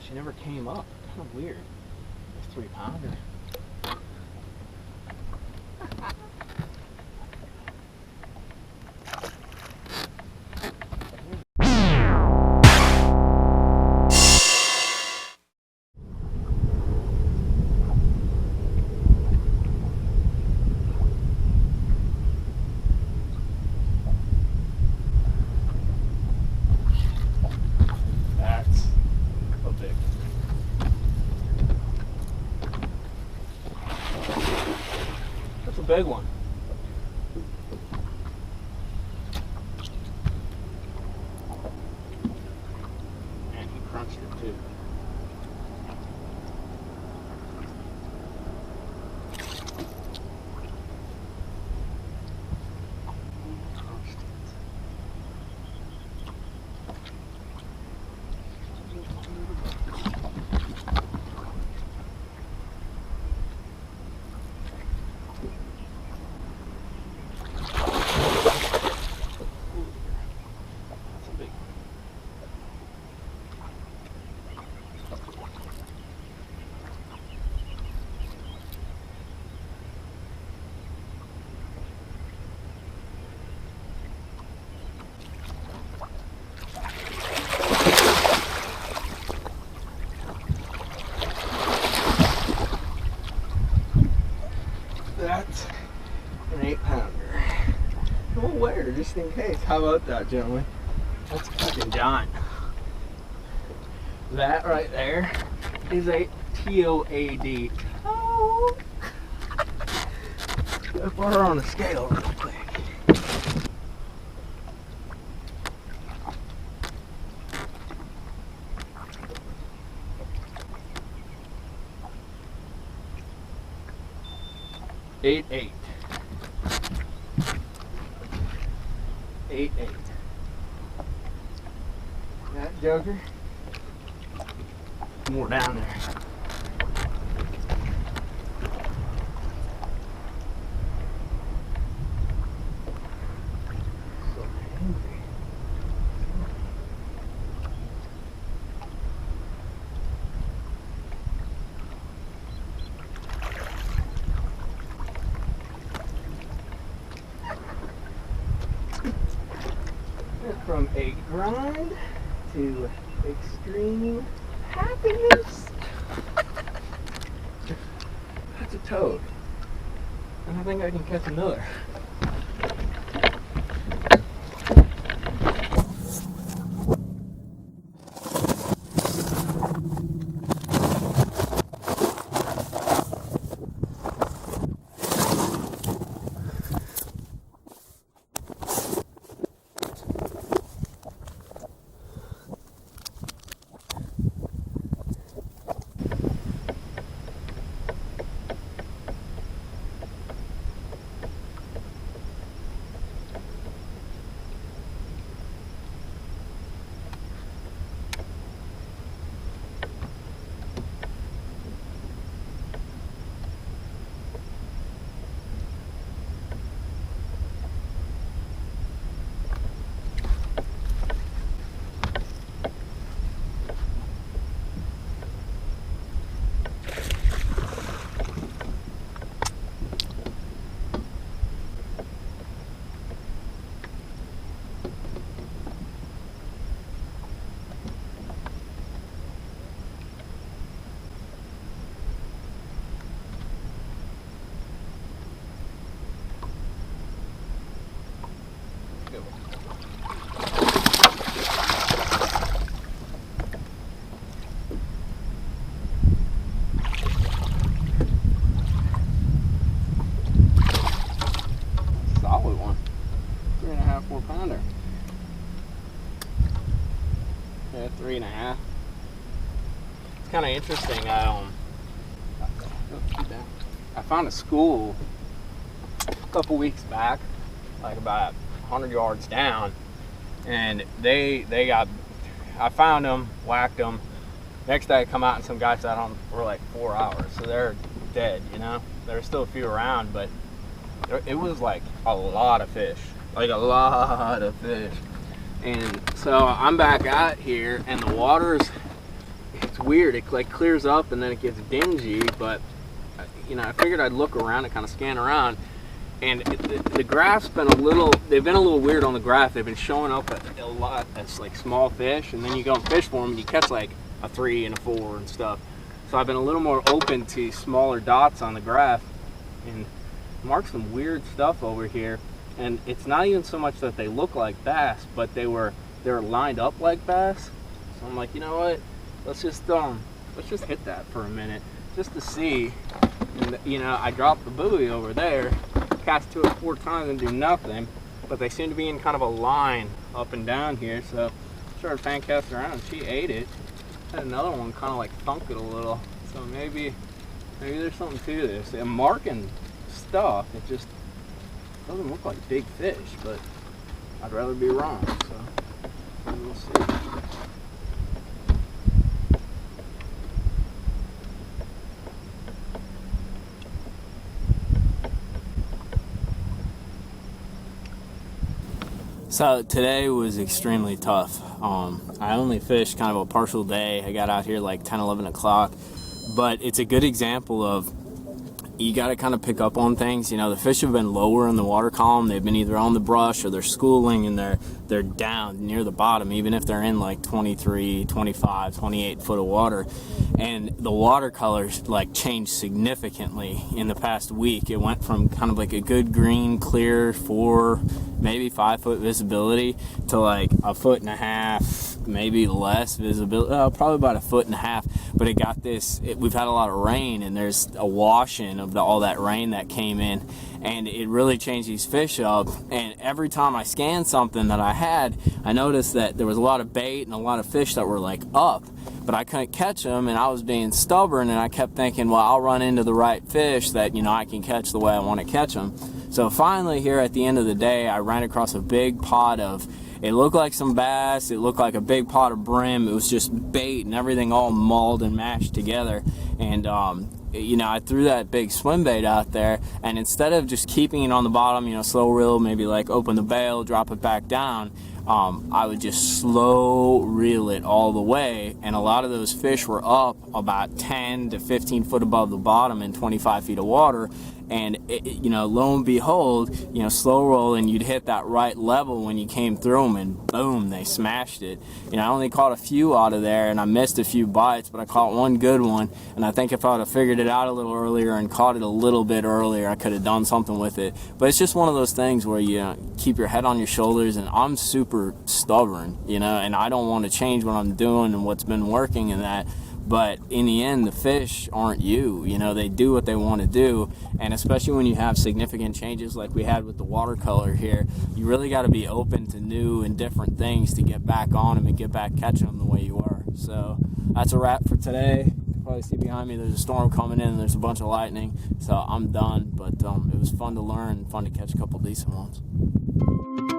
She never came up. Kind of weird. It's 3-pounder. Big one. And he crunched it too. That's an 8-pounder. We'll wear just in case. How about that, gentlemen? That's fucking giant. That right there is a TOAD. Oh. Let's put her on the scale real quick. Eight. That joker, more down there. So angry. From a grind to extreme happiness. That's a toad. And I think I can catch another. Solid one. 3.5, 4-pounder. Yeah, 3.5. It's kind of interesting. I found a school a couple weeks back, like about 100 yards down, and they got. I found them, whacked them. Next day I come out and some guy sat on them for like 4 hours, so they're dead. You know, there's still a few around, but it was like a lot of fish, and so I'm back out here, and the water's it's weird. It like clears up and then it gets dingy, but you know, I figured I'd look around and kind of scan around. And the graph's been they've been a little weird on the graph. They've been showing up a lot as like small fish, and then you go and fish for them and you catch like a 3 and a 4 and stuff. So I've been a little more open to smaller dots on the graph and marked some weird stuff over here. And it's not even so much that they look like bass, but they're lined up like bass. So I'm like, you know what? Let's just hit that for a minute just to see. And, you know, I dropped the buoy over there, cast to it 4 times and do nothing, but they seem to be in kind of a line up and down here. So I started fan casting around and she ate it. Had another one kind of like thunk it a little. So maybe there's something to this. I'm marking stuff. It just doesn't look like big fish, but I'd rather be wrong. So we'll see. So today was extremely tough. I only fished kind of a partial day. I got out here like 10, 11 o'clock, but it's a good example of you got to kind of pick up on things. You know, the fish have been lower in the water column. They've been either on the brush or they're schooling, and they're down near the bottom, even if they're in like 23, 25, 28 foot of water. And the water colors like changed significantly in the past week. It went from kind of like a good green, clear 4, maybe 5 foot visibility to like 1.5 foot, maybe less visibility, probably about 1.5 foot. But it got we've had a lot of rain, and there's a washing of all that rain that came in, and it really changed these fish up. And every time I scanned something that I had, I noticed that there was a lot of bait and a lot of fish that were like up, but I couldn't catch them, and I was being stubborn, and I kept thinking, well, I'll run into the right fish that, you know, I can catch the way I want to catch them. So finally here at the end of the day, I ran across a big pot of, it looked like some bass, it looked like a big pot of brim. It was just bait and everything all mauled and mashed together. And you know, I threw that big swim bait out there, and instead of just keeping it on the bottom, you know, slow reel, maybe like open the bail, drop it back down, I would just slow reel it all the way, and a lot of those fish were up about 10 to 15 foot above the bottom in 25 feet of water. And you know, lo and behold, you know, slow roll, and you'd hit that right level when you came through them, and boom, they smashed it. You know, I only caught a few out of there, and I missed a few bites, but I caught one good one. And I think if I would have figured it out a little earlier and caught it a little bit earlier, I could have done something with it. But it's just one of those things where you keep your head on your shoulders, and I'm super stubborn, you know, and I don't want to change what I'm doing and what's been working and that. But in the end, the fish aren't you know, they do what they want to do. And especially when you have significant changes like we had with the watercolor here, you really got to be open to new and different things to get back on them and get back catching them the way you are. So that's a wrap for today. You can probably see behind me there's a storm coming in and there's a bunch of lightning. So I'm done, but it was fun to learn and fun to catch a couple decent ones.